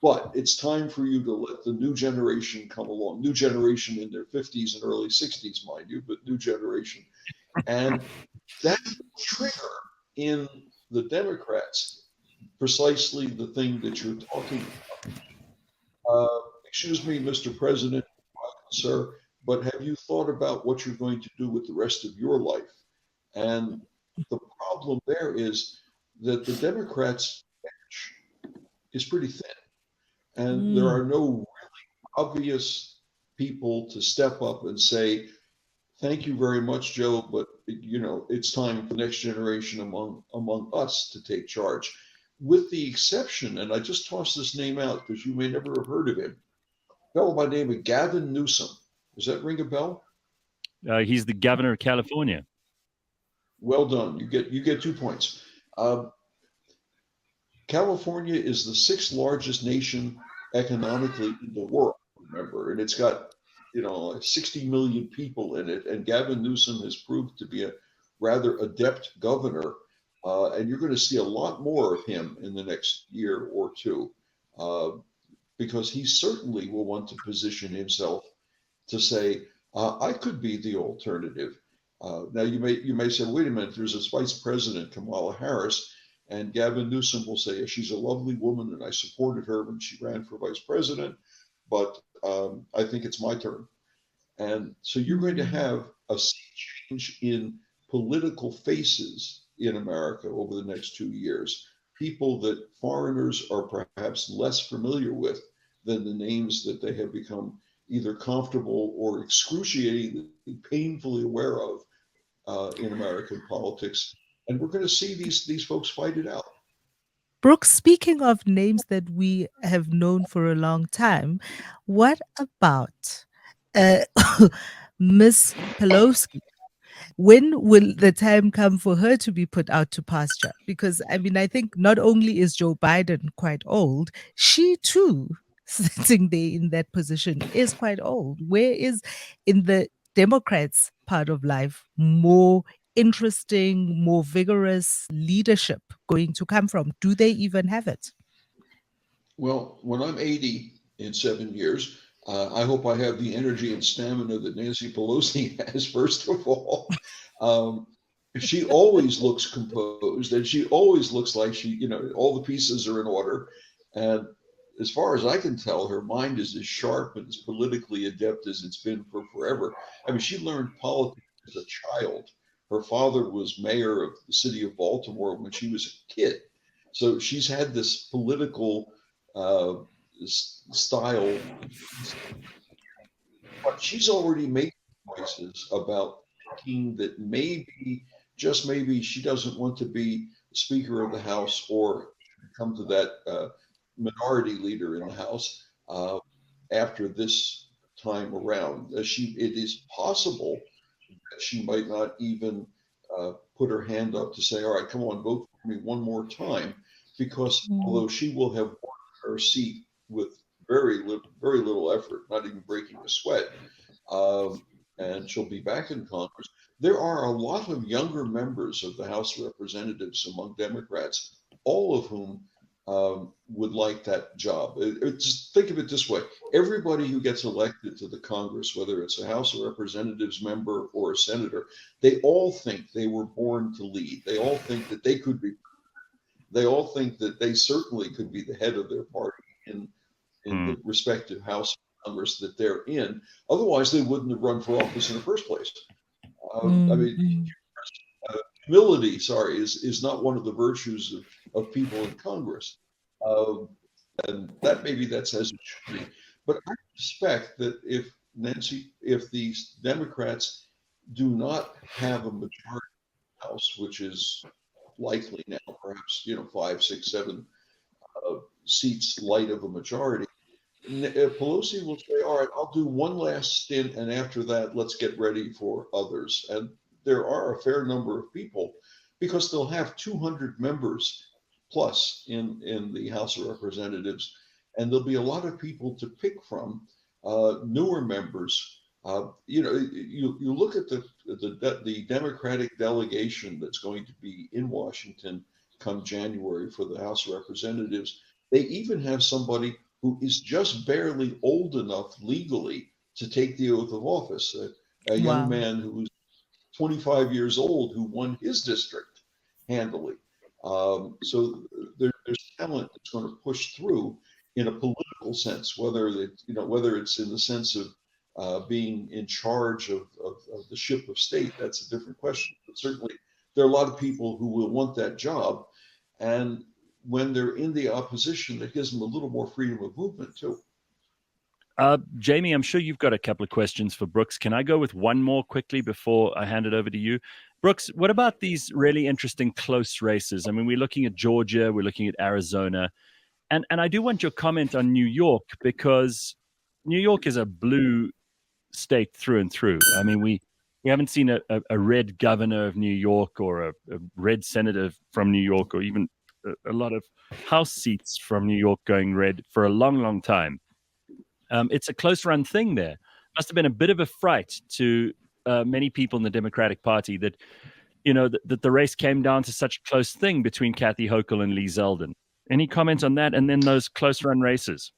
But it's time for you to let the new generation come along. New generation in their 50s and early 60s, mind you, but new generation. And that will trigger in the Democrats precisely the thing that you're talking about. Excuse me, Mr. President, sir, but have you thought about what you're going to do with the rest of your life? And the problem there is that the Democrats' bench is pretty thin, and there are no really obvious people to step up and say, thank you very much, Joe, but it's time for the next generation among us to take charge. With the exception, and I just tossed this name out because you may never have heard of him, a fellow by the name of Gavin Newsom. Does that ring a bell? He's the governor of California. Well done. You get 2 points. California is the 6th largest nation economically in the world, remember, and it's got 60 million people in it. And Gavin Newsom has proved to be a rather adept governor, and you're going to see a lot more of him in the next year or two, because he certainly will want to position himself to say, I could be the alternative. Now you may say, wait a minute, there's this Vice President, Kamala Harris, and Gavin Newsom will say, she's a lovely woman and I supported her when she ran for Vice President, but I think it's my turn. And so you're going to have a change in political faces in America over the next 2 years, people that foreigners are perhaps less familiar with than the names that they have become either comfortable or excruciatingly painfully aware of in American politics. And we're going to see these folks fight it out. Brooks, speaking of names that we have known for a long time, what about Miss Pelosi? When will the time come for her to be put out to pasture? Because, I mean, I think not only is Joe Biden quite old, she too, sitting there in that position, is quite old. Where is, in the Democrats' part of life, more interesting, more vigorous leadership going to come from? Do they even have it? Well, when I'm 80 in 7 years, I hope I have the energy and stamina that Nancy Pelosi has, first of all. She always looks composed, and she always looks like all the pieces are in order. And as far as I can tell, her mind is as sharp and as politically adept as it's been for forever. I mean, she learned politics as a child. Her father was mayor of the city of Baltimore when she was a kid. So she's had this political style, but she's already made choices about thinking that maybe, just maybe, she doesn't want to be Speaker of the House or come to that minority leader in the House after this time around. It is possible that she might not even put her hand up to say, all right, come on, vote for me one more time, because although she will have won her seat with very little effort, not even breaking a sweat, and she'll be back in Congress, there are a lot of younger members of the House of Representatives among Democrats, all of whom would like that job. Just think of it this way. Everybody who gets elected to the Congress, whether it's a House of Representatives member or a senator, they all think they were born to lead. They all think that they could be. They all think that they certainly could be the head of their party in the respective House of Congress that they're in. Otherwise, they wouldn't have run for office in the first place. I mean, humility, is not one of the virtues of people in Congress. And that maybe that's as it should be. But I suspect that if the Democrats do not have a majority in the House, which is likely now, perhaps 5, 6, 7 seats light of a majority, Pelosi will say, all right, I'll do one last stint, and after that, let's get ready for others. And there are a fair number of people, because they'll have 200 members plus in the House of Representatives, and there'll be a lot of people to pick from, newer members. You look at the Democratic delegation that's going to be in Washington come January for the House of Representatives. They even have somebody who is just barely old enough legally to take the oath of office. A young Wow. man who was 25 years old who won his district handily. So there's talent that's going to push through in a political sense, whether it's in the sense of being in charge of the ship of state. That's a different question. But certainly, there are a lot of people who will want that job, and when they're in the opposition, it gives them a little more freedom of movement too. Jamie, I'm sure you've got a couple of questions for Brooks. Can I go with one more quickly before I hand it over to you? Brooks, what about these really interesting close races? I mean, we're looking at Georgia, we're looking at Arizona, and I do want your comment on New York, because New York is a blue state through and through. I mean, we haven't seen a red governor of New York, or a red senator from New York, or even a lot of House seats from New York going red for a long, long time. It's a close run thing there. Must have been a bit of a fright to many people in the Democratic Party that, that the race came down to such a close thing between Kathy Hochul and Lee Zeldin. Any comments on that? And then those close run races?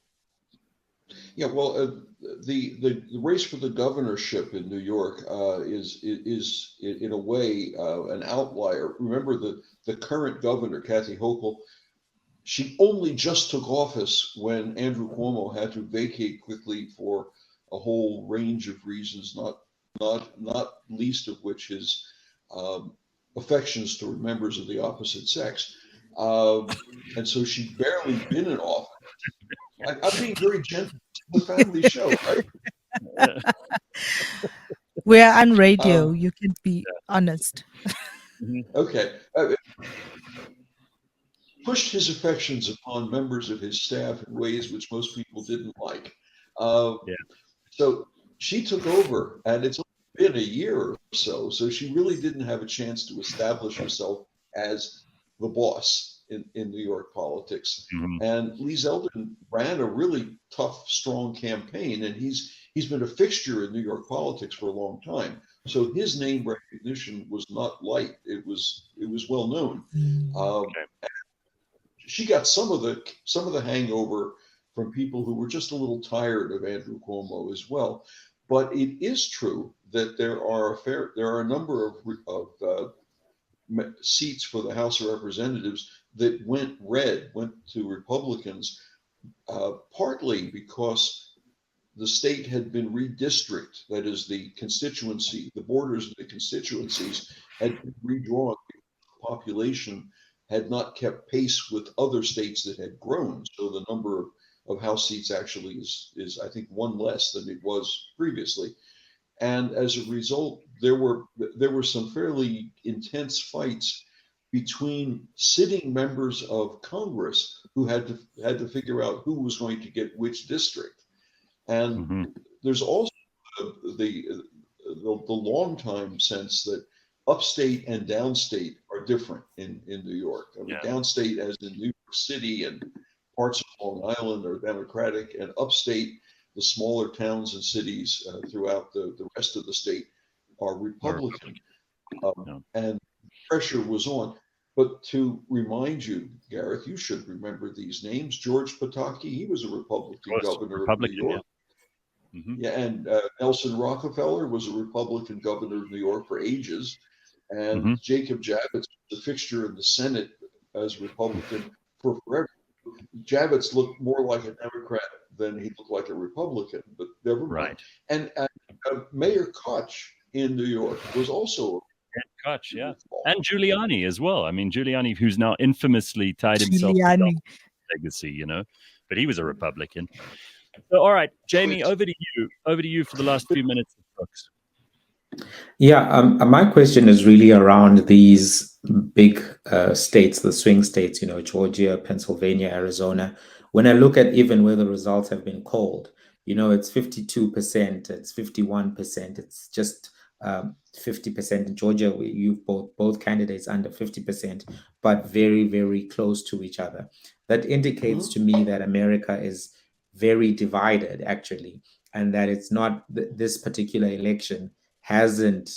Yeah, well, the race for the governorship in New York is in a way an outlier. Remember, the current governor, Kathy Hochul, she only just took office when Andrew Cuomo had to vacate quickly for a whole range of reasons, not least of which is affections toward members of the opposite sex. And so she'd barely been in office. I'm being very gentle. It's a family show, right? We're on radio. You can be honest. Okay. Pushed his affections upon members of his staff in ways which most people didn't like. So she took over, and it's only been a year or so she really didn't have a chance to establish herself as the boss in New York politics. And Lee Zeldin ran a really tough, strong campaign, and he's been a fixture in New York politics for a long time. So his name recognition was not light. It was well known. She got some of the hangover from people who were just a little tired of Andrew Cuomo as well. But it is true that there are a number of seats for the House of Representatives that went to Republicans, partly because the state had been redistricted. That is, the borders of the constituencies had been redrawn. The population had not kept pace with other states that had grown. So the number of House seats actually is I think one less than it was previously. And as a result, there were some fairly intense fights between sitting members of Congress who had to figure out who was going to get which district. And there's also the long time sense that upstate and downstate are different in New York. I mean, downstate, as in New York City and parts of Long Island, are Democratic, and upstate, the smaller towns and cities throughout the rest of the state, are Republican. And pressure was on. But to remind you, Gareth, you should remember these names. George Pataki, he was a Republican governor of New York. And Nelson Rockefeller was a Republican governor of New York for ages. And Jacob Javits was a fixture in the Senate as Republican for forever. Javits looked more like a Democrat than he looked like a Republican, but never mind. And Mayor Koch in New York was also Koch, and Giuliani as well. I mean, Giuliani, who's now infamously tied himself to Donald's legacy, but he was a Republican. So, all right, Jamie, over to you for the last few minutes of Brooks. Yeah, my question is really around these big states, the swing states, Georgia, Pennsylvania, Arizona. When I look at even where the results have been called, it's 52%, it's 51%, it's just 50%. In Georgia, you've both candidates under 50%, but very, very close to each other. That indicates to me that America is very divided, actually, and that it's not this particular election hasn't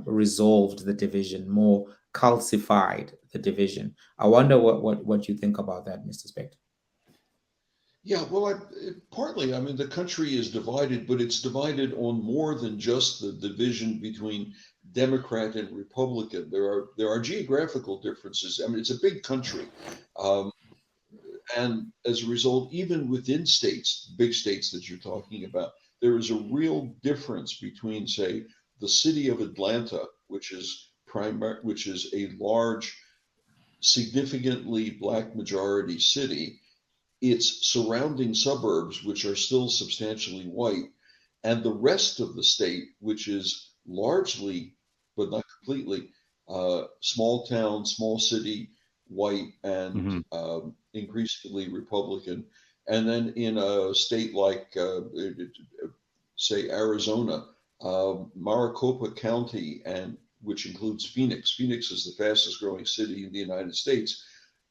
resolved the division, more calcified the division. I wonder what you think about that, Mr. Spector. Yeah, well, partly, I mean, the country is divided, but it's divided on more than just the division between Democrat and Republican. There are geographical differences. I mean, it's a big country, um, and as a result, even within states, big states that you're talking about, there is a real difference between, say, the city of Atlanta, which is a large, significantly black majority city, its surrounding suburbs, which are still substantially white, and the rest of the state, which is largely, but not completely, small town, small city, white, and Hmm. increasingly Republican. And then in a state like, say, Arizona, Maricopa County, and which includes Phoenix. Phoenix is the fastest growing city in the United States,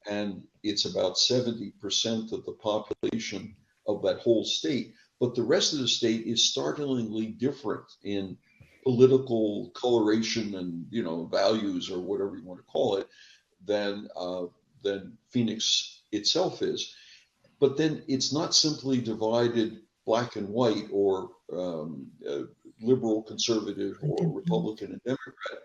and it's about 70% of the population of that whole state. But the rest of the state is startlingly different in political coloration and values, or whatever you want to call it, than Phoenix itself is. But then it's not simply divided black and white, or liberal, conservative, or Republican and Democrat.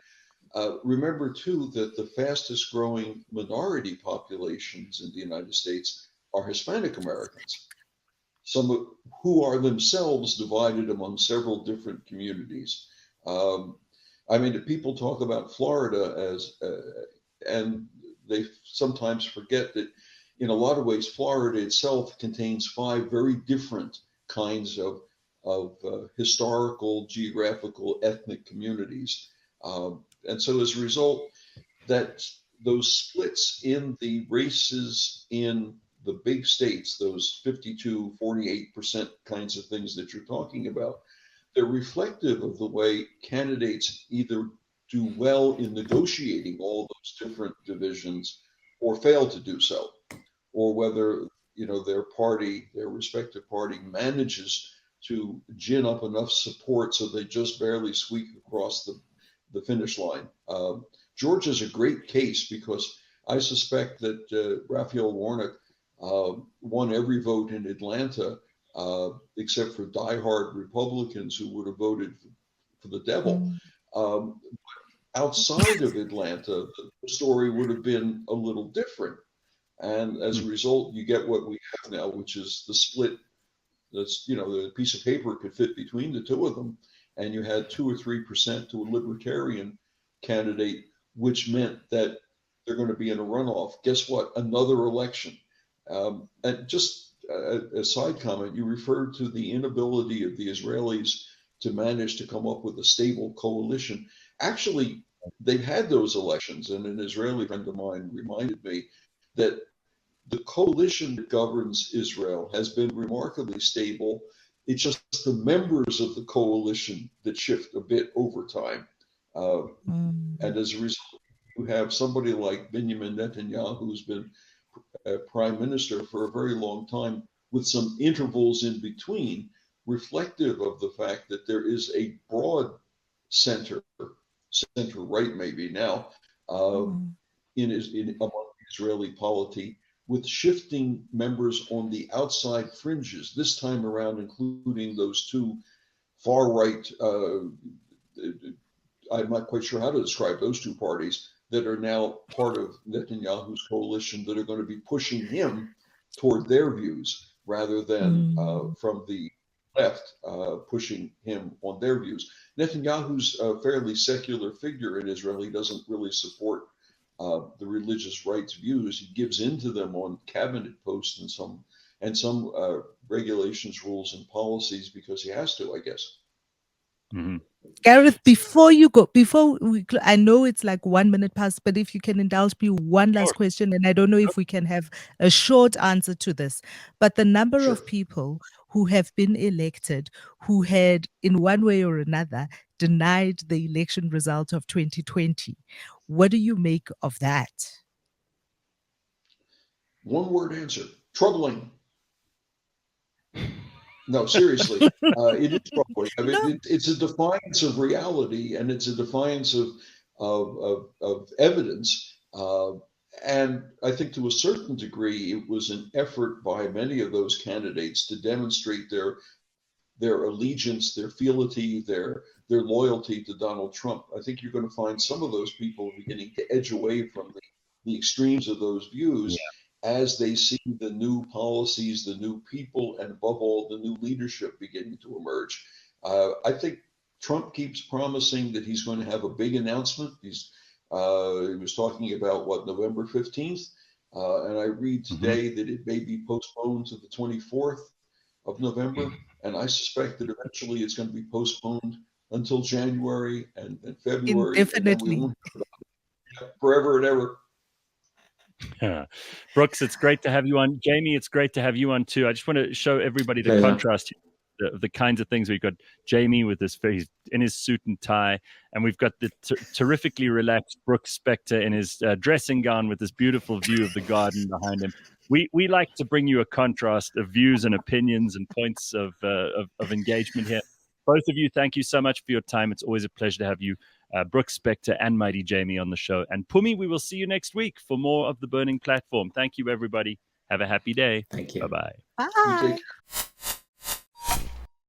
Remember, too, that the fastest growing minority populations in the United States are Hispanic Americans, some of who are themselves divided among several different communities. Um, I mean, people talk about Florida and they sometimes forget that in a lot of ways, Florida itself contains five very different kinds of historical, geographical, ethnic communities. And so as a result, that those splits in the races in the big states, those 52, 48% kinds of things that you're talking about, they're reflective of the way candidates either do well in negotiating all those different divisions or fail to do so, or whether their respective party manages to gin up enough support so they just barely squeak across the finish line. Georgia's a great case because I suspect that Raphael Warnock won every vote in Atlanta, except for diehard Republicans who would have voted for the devil. Mm. Um, Outside of Atlanta, the story would have been a little different. And as a result, you get what we have now, which is the split. That's, the piece of paper could fit between the two of them. And you had 2 or 3% to a libertarian candidate, which meant that they're going to be in a runoff. Guess what? Another election. And just a side comment, you referred to the inability of the Israelis to manage to come up with a stable coalition. Actually, they've had those elections, and an Israeli friend of mine reminded me that the coalition that governs Israel has been remarkably stable. It's just the members of the coalition that shift a bit over time. And as a result, you have somebody like Benjamin Netanyahu, who's been prime minister for a very long time, with some intervals in between, reflective of the fact that there is a broad center right maybe now, among Israeli polity, with shifting members on the outside fringes, this time around, including those two far right, I'm not quite sure how to describe those two parties that are now part of Netanyahu's coalition, that are going to be pushing him toward their views rather than from the left pushing him on their views. Netanyahu's a fairly secular figure in Israel. He doesn't really support the religious right's views. He gives into them on cabinet posts and some regulations, rules, and policies because he has to, I guess. Mm-hmm. Gareth, before you go, I know it's like 1 minute past, but if you can indulge me one last question, and I don't know if we can have a short answer to this, but the number of people who have been elected who had, in one way or another, denied the election result of 2020, what do you make of that? One word answer: troubling. No, seriously, it is troubling. I mean, it's a defiance of reality, and it's a defiance of evidence. And I think to a certain degree, it was an effort by many of those candidates to demonstrate their allegiance, their fealty, their loyalty to Donald Trump. I think you're going to find some of those people beginning to edge away from the extremes of those views as they see the new policies, the new people, and above all, the new leadership beginning to emerge. I think Trump keeps promising that he's going to have a big announcement. He was talking about November 15th, and I read today that it may be postponed to the 24th of November, and I suspect that eventually it's going to be postponed until January and February, Indefinitely. and then we won't hear about it forever and ever. Brooks, it's great to have you on. Jamie, it's great to have you on too. I just want to show everybody the contrast here, the kinds of things. We've got Jamie with his face in his suit and tie, and we've got the terrifically relaxed Brooks Spector in his dressing gown with this beautiful view of the garden behind him. We like to bring you a contrast of views and opinions and points of engagement here. Both of you, thank you so much for your time. It's always a pleasure to have you, Brooks Spector and Mighti Jamie, on the show. And Pumi, we will see you next week for more of The Burning Platform. Thank you, everybody. Have a happy day. Thank you. Bye-bye. Bye.